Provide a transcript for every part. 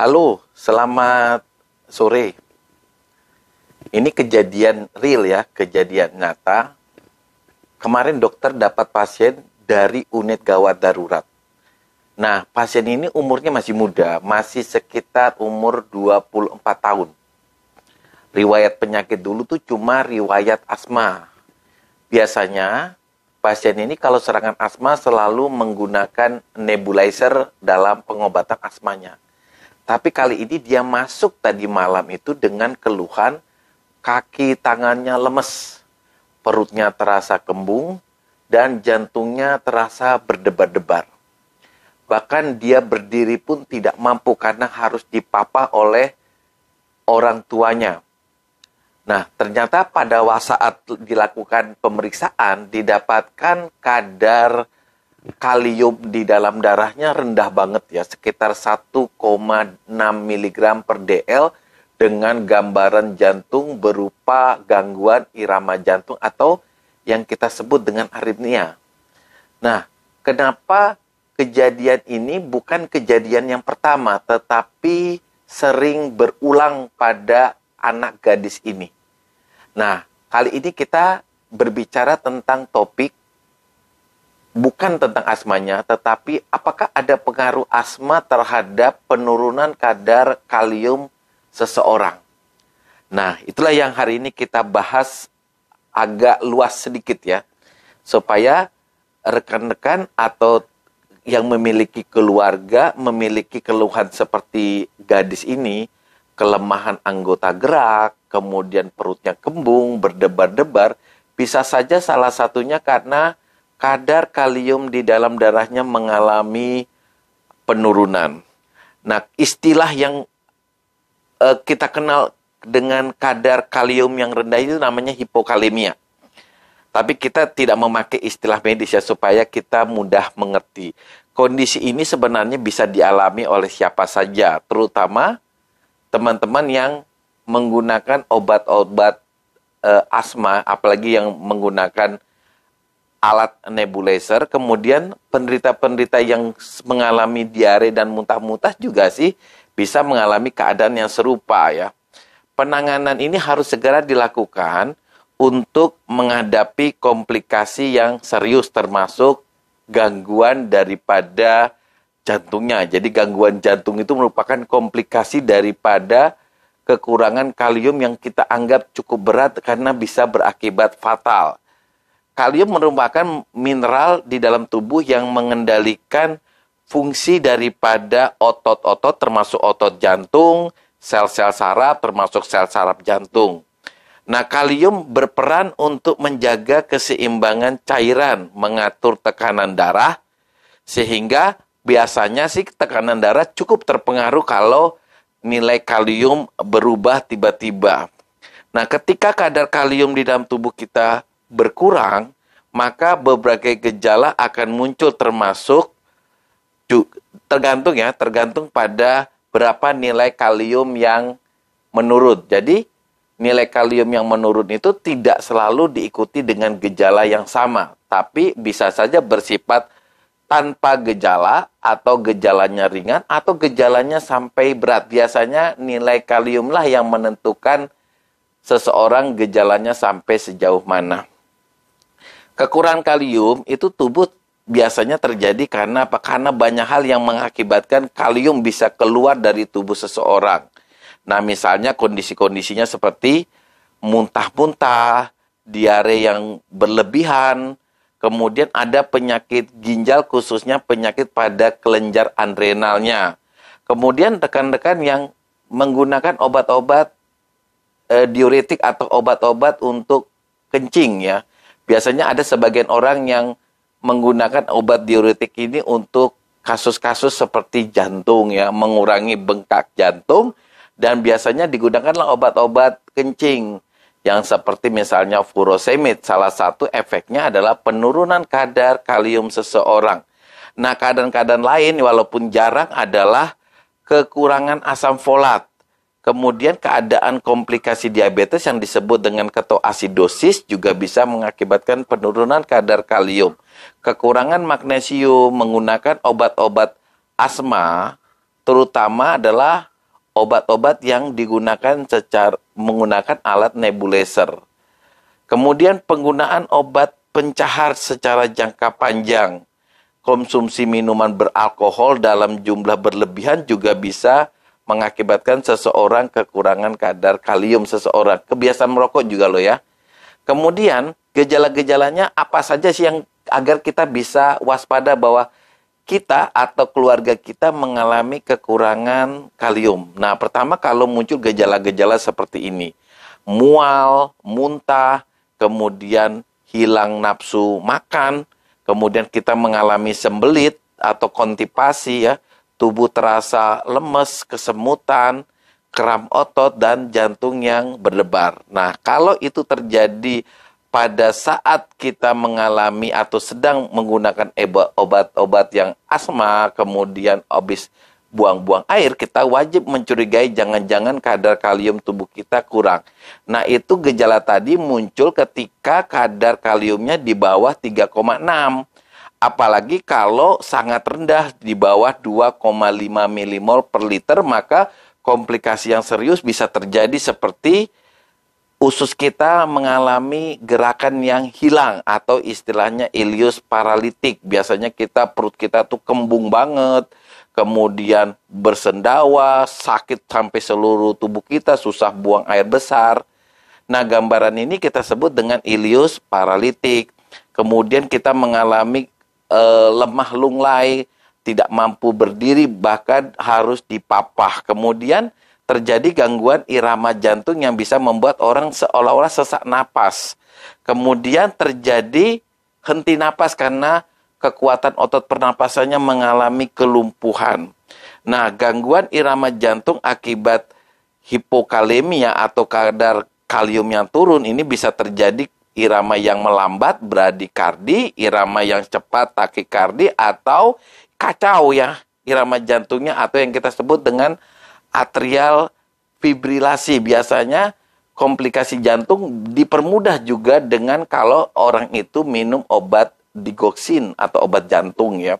Halo, selamat sore. Ini kejadian real ya, kejadian nyata. Kemarin dokter dapat pasien dari unit gawat darurat. Nah, pasien ini umurnya masih muda, masih sekitar umur 24 tahun. Riwayat penyakit dulu tuh cuma riwayat asma. Biasanya, pasien ini kalau serangan asma selalu menggunakan nebulizer dalam pengobatan asmanya. Tapi kali ini dia masuk tadi malam itu dengan keluhan kaki tangannya lemes, perutnya terasa kembung, dan jantungnya terasa berdebar-debar. Bahkan dia berdiri pun tidak mampu karena harus dipapah oleh orang tuanya. Nah, ternyata pada saat dilakukan pemeriksaan, didapatkan kadar kalium di dalam darahnya rendah banget ya, sekitar 1,6 mg per dl dengan gambaran jantung berupa gangguan irama jantung atau yang kita sebut dengan aritmia. Nah, kenapa kejadian ini bukan kejadian yang pertama, tetapi sering berulang pada anak gadis ini? Nah, kali ini kita berbicara tentang topik bukan tentang asmanya, tetapi apakah ada pengaruh asma terhadap penurunan kadar kalium seseorang. Nah, itulah yang hari ini kita bahas agak luas sedikit ya, supaya rekan-rekan atau yang memiliki keluarga, memiliki keluhan seperti gadis ini, kelemahan anggota gerak, kemudian perutnya kembung, berdebar-debar, bisa saja salah satunya karena kadar kalium di dalam darahnya mengalami penurunan. Nah, istilah yang kita kenal dengan kadar kalium yang rendah itu namanya hipokalemia. Tapi kita tidak memakai istilah medis ya, supaya kita mudah mengerti. Kondisi ini sebenarnya bisa dialami oleh siapa saja, terutama teman-teman yang menggunakan obat-obat asma, apalagi yang menggunakan alat nebulizer. Kemudian penderita-penderita yang mengalami diare dan muntah-muntah juga sih bisa mengalami keadaan yang serupa ya. Penanganan ini harus segera dilakukan untuk menghadapi komplikasi yang serius, termasuk gangguan daripada jantungnya. Jadi gangguan jantung itu merupakan komplikasi daripada kekurangan kalium yang kita anggap cukup berat karena bisa berakibat fatal. Kalium merupakan mineral di dalam tubuh yang mengendalikan fungsi daripada otot-otot, termasuk otot jantung, sel-sel saraf, termasuk sel saraf jantung. Nah, kalium berperan untuk menjaga keseimbangan cairan, mengatur tekanan darah, sehingga biasanya sih tekanan darah cukup terpengaruh kalau nilai kalium berubah tiba-tiba. Nah, ketika kadar kalium di dalam tubuh kita berkurang, maka berbagai gejala akan muncul, termasuk tergantung pada berapa nilai kalium yang menurun. Jadi nilai kalium yang menurun itu tidak selalu diikuti dengan gejala yang sama, tapi bisa saja bersifat tanpa gejala atau gejalanya ringan atau gejalanya sampai berat. Biasanya nilai kaliumlah yang menentukan seseorang gejalanya sampai sejauh mana. Kekurangan kalium itu tubuh biasanya terjadi karena apa? Karena banyak hal yang mengakibatkan kalium bisa keluar dari tubuh seseorang. Nah, misalnya kondisi-kondisinya seperti muntah-muntah, diare yang berlebihan, kemudian ada penyakit ginjal, khususnya penyakit pada kelenjar adrenalnya. Kemudian rekan-rekan yang menggunakan obat-obat diuretik atau obat-obat untuk kencing ya. Biasanya ada sebagian orang yang menggunakan obat diuretik ini untuk kasus-kasus seperti jantung ya, mengurangi bengkak jantung, dan biasanya digunakanlah obat-obat kencing yang seperti misalnya furosemid. Salah satu efeknya adalah penurunan kadar kalium seseorang. Nah, keadaan-keadaan lain walaupun jarang adalah kekurangan asam folat. Kemudian keadaan komplikasi diabetes yang disebut dengan ketoasidosis juga bisa mengakibatkan penurunan kadar kalium. Kekurangan magnesium, menggunakan obat-obat asma terutama adalah obat-obat yang digunakan menggunakan alat nebulizer. Kemudian penggunaan obat pencahar secara jangka panjang. Konsumsi minuman beralkohol dalam jumlah berlebihan juga bisa mengakibatkan seseorang kekurangan kadar kalium seseorang. Kebiasaan merokok juga loh ya. Kemudian gejala-gejalanya apa saja sih yang agar kita bisa waspada bahwa kita atau keluarga kita mengalami kekurangan kalium. Nah, pertama kalau muncul gejala-gejala seperti ini. Mual, muntah, kemudian hilang nafsu makan, kemudian kita mengalami sembelit atau konstipasi ya, tubuh terasa lemes, kesemutan, kram otot, dan jantung yang berdebar. Nah, kalau itu terjadi pada saat kita mengalami atau sedang menggunakan obat-obat yang asma, kemudian habis buang-buang air, kita wajib mencurigai jangan-jangan kadar kalium tubuh kita kurang. Nah, itu gejala tadi muncul ketika kadar kaliumnya di bawah 3,6. Apalagi kalau sangat rendah di bawah 2,5 milimol per liter, maka komplikasi yang serius bisa terjadi seperti usus kita mengalami gerakan yang hilang atau istilahnya ileus paralitik. Biasanya perut kita tuh kembung banget, kemudian bersendawa, sakit sampai seluruh tubuh kita, susah buang air besar. Nah, gambaran ini kita sebut dengan ileus paralitik. Kemudian kita mengalami lemah lunglai, tidak mampu berdiri, bahkan harus dipapah. Kemudian terjadi gangguan irama jantung yang bisa membuat orang seolah-olah sesak napas. Kemudian terjadi henti napas karena kekuatan otot pernapasannya mengalami kelumpuhan. Nah, gangguan irama jantung akibat hipokalemia atau kadar kalium yang turun ini bisa terjadi irama yang melambat, bradikardi, irama yang cepat, takikardi, atau kacau ya, irama jantungnya atau yang kita sebut dengan atrial fibrilasi. Biasanya komplikasi jantung dipermudah juga dengan kalau orang itu minum obat digoxin atau obat jantung ya.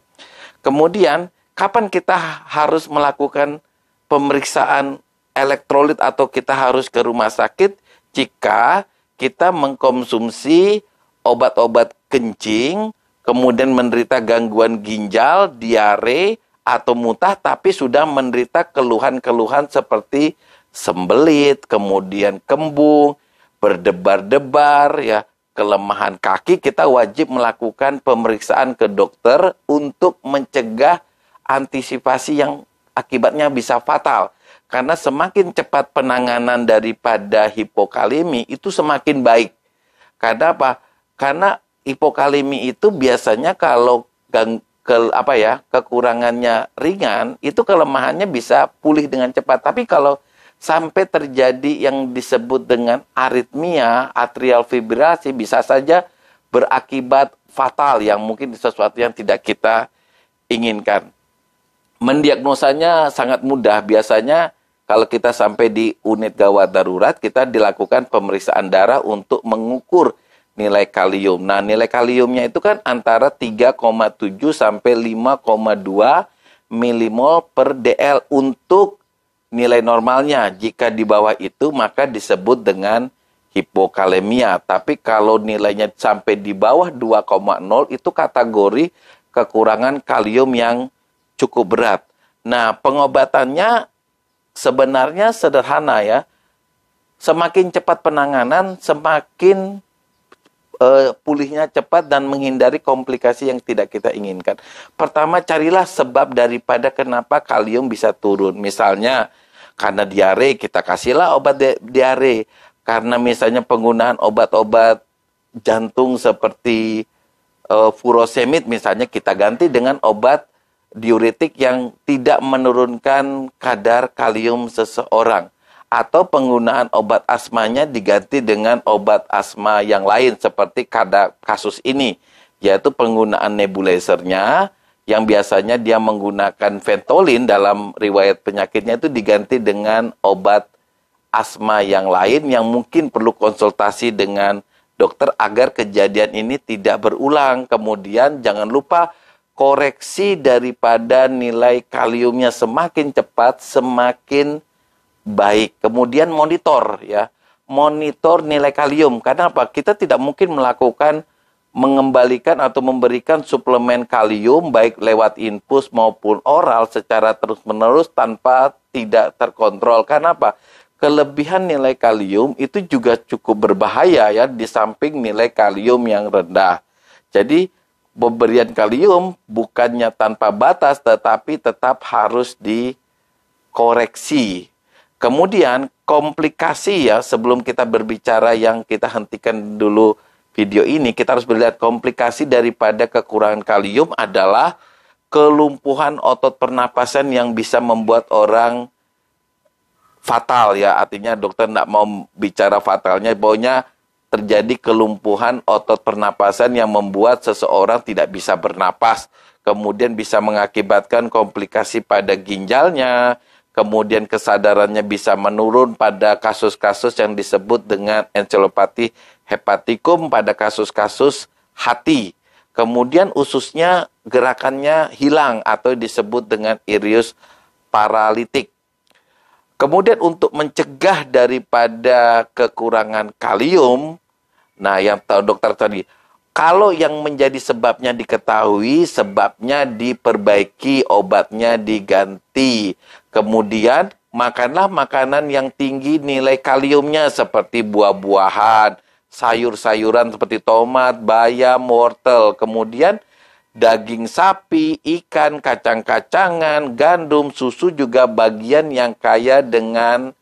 Kemudian, kapan kita harus melakukan pemeriksaan elektrolit atau kita harus ke rumah sakit? Jika kita mengkonsumsi obat-obat kencing, kemudian menderita gangguan ginjal, diare, atau muntah, tapi sudah menderita keluhan-keluhan seperti sembelit, kemudian kembung, berdebar-debar, ya, kelemahan kaki, kita wajib melakukan pemeriksaan ke dokter untuk mencegah antisipasi yang akibatnya bisa fatal. Karena semakin cepat penanganan daripada hipokalemi itu semakin baik. Karena apa? Karena hipokalemi itu biasanya kalau kekurangannya ringan, itu kelemahannya bisa pulih dengan cepat. Tapi kalau sampai terjadi yang disebut dengan aritmia, atrial fibrilasi, bisa saja berakibat fatal yang mungkin sesuatu yang tidak kita inginkan. Mendiagnosanya sangat mudah. Biasanya kalau kita sampai di unit gawat darurat, kita dilakukan pemeriksaan darah untuk mengukur nilai kalium. Nah, nilai kaliumnya itu kan antara 3,7 sampai 5,2 milimol per dl untuk nilai normalnya. Jika di bawah itu, maka disebut dengan hipokalemia. Tapi kalau nilainya sampai di bawah 2,0, itu kategori kekurangan kalium yang cukup berat. Nah, pengobatannya sebenarnya sederhana ya. Semakin cepat penanganan, semakin pulihnya cepat dan menghindari komplikasi yang tidak kita inginkan. Pertama, carilah sebab daripada kenapa kalium bisa turun. Misalnya, karena diare, kita kasihlah obat diare. Karena misalnya penggunaan obat-obat jantung seperti furosemid, misalnya kita ganti dengan obat diuretik yang tidak menurunkan kadar kalium seseorang. Atau penggunaan obat asmanya diganti dengan obat asma yang lain seperti kasus ini, yaitu penggunaan nebulizernya yang biasanya dia menggunakan Ventolin dalam riwayat penyakitnya itu diganti dengan obat asma yang lain yang mungkin perlu konsultasi dengan dokter agar kejadian ini tidak berulang. Kemudian jangan lupa koreksi daripada nilai kaliumnya semakin cepat, semakin baik. Kemudian monitor ya. Monitor nilai kalium. Karena apa? Kita tidak mungkin mengembalikan atau memberikan suplemen kalium baik lewat infus maupun oral secara terus-menerus tanpa tidak terkontrol. Karena apa? Kelebihan nilai kalium itu juga cukup berbahaya ya di samping nilai kalium yang rendah. Jadi pemberian kalium bukannya tanpa batas tetapi tetap harus dikoreksi. Kemudian komplikasi ya, sebelum kita berbicara yang kita hentikan dulu video ini, kita harus melihat komplikasi daripada kekurangan kalium adalah kelumpuhan otot pernapasan yang bisa membuat orang fatal ya. Artinya dokter tidak mau bicara fatalnya, pokoknya terjadi kelumpuhan otot pernapasan yang membuat seseorang tidak bisa bernapas. Kemudian bisa mengakibatkan komplikasi pada ginjalnya, kemudian kesadarannya bisa menurun pada kasus-kasus yang disebut dengan encephalopati hepatikum pada kasus-kasus hati. Kemudian ususnya gerakannya hilang atau disebut dengan ileus paralitik. Kemudian untuk mencegah daripada kekurangan kalium, nah yang tahu dokter tadi, kalau yang menjadi sebabnya diketahui, sebabnya diperbaiki, obatnya diganti. Kemudian makanlah makanan yang tinggi nilai kaliumnya seperti buah-buahan, sayur-sayuran seperti tomat, bayam, wortel. Kemudian daging sapi, ikan, kacang-kacangan, gandum, susu juga bagian yang kaya dengan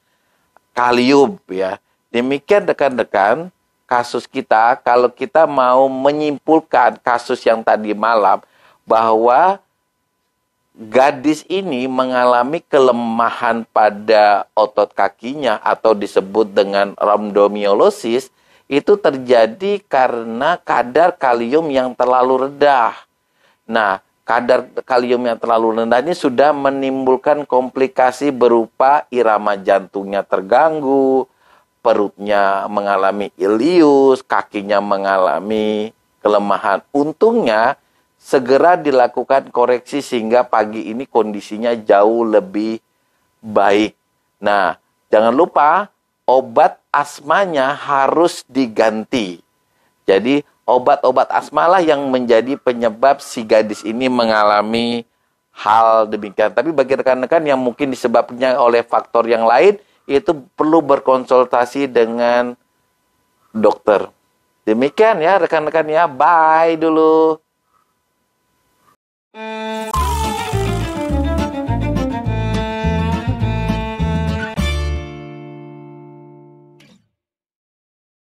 kalium ya. Demikian rekan-rekan kasus kita, kalau kita mau menyimpulkan kasus yang tadi malam bahwa gadis ini mengalami kelemahan pada otot kakinya atau disebut dengan rhabdomyolysis, itu terjadi karena kadar kalium yang terlalu rendah. Nah, kadar kalium yang terlalu rendah ini sudah menimbulkan komplikasi berupa irama jantungnya terganggu, perutnya mengalami ileus, kakinya mengalami kelemahan. Untungnya segera dilakukan koreksi sehingga pagi ini kondisinya jauh lebih baik. Nah, jangan lupa obat asmanya harus diganti. Jadi obat-obat asmalah yang menjadi penyebab si gadis ini mengalami hal demikian. Tapi bagi rekan-rekan yang mungkin disebabkan oleh faktor yang lain, itu perlu berkonsultasi dengan dokter. Demikian ya rekan-rekan ya, bye dulu.